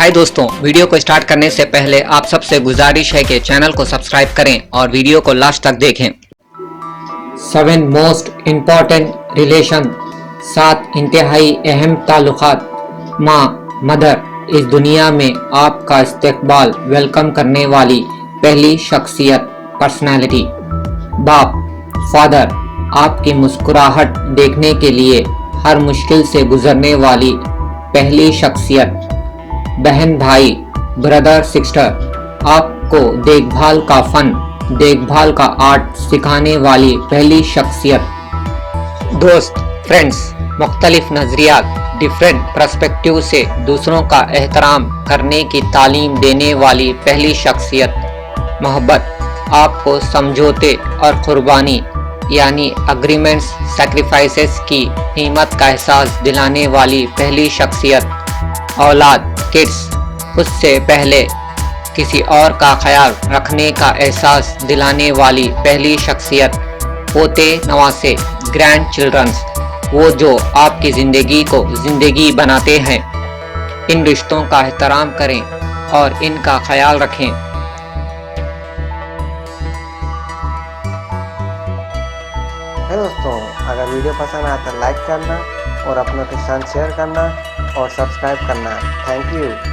हाय दोस्तों, वीडियो को स्टार्ट करने से पहले आप सबसे गुजारिश है कि चैनल को सब्सक्राइब करें और वीडियो को लास्ट तक देखें। 7 मोस्ट इम्पॉर्टेंट रिलेशन, 7 इंतहाई अहम ताल्लुकात। माँ, मदर, इस दुनिया में आपका इस्तकबाल वेलकम करने वाली पहली शख्सियत, पर्सनैलिटी। बाप, फादर, आपकी मुस्कुराहट देखने के लिए हर मुश्किल से गुजरने वाली पहली शख्सियत। बहन, भाई, ब्रदर, सिस्टर, आपको देखभाल का फन, देखभाल का आर्ट सिखाने वाली पहली शख्सियत। दोस्त, फ्रेंड्स, मुख्तलिफ नज़रियात, डिफरेंट पर्सपेक्टिव से दूसरों का एहतराम करने की तालीम देने वाली पहली शख्सियत। मोहब्बत, आपको समझौते और कुर्बानी यानी अग्रीमेंट्स, सैक्रिफाइसेस की कीमत का एहसास दिलाने वाली पहली शख्सियत। औलाद, किड्स, उससे पहले किसी और का ख्याल रखने का एहसास दिलाने वाली पहली शख्सियत। पोते नवासे, ग्रैंड चिल्ड्रंस, वो जो आपकी ज़िंदगी को ज़िंदगी बनाते हैं। इन रिश्तों का एहतराम करें और इनका ख्याल रखें। है दोस्तों, अगर वीडियो पसंद आया तो लाइक करना और अपनों के साथ शेयर करना और सब्सक्राइब करना। Thank you.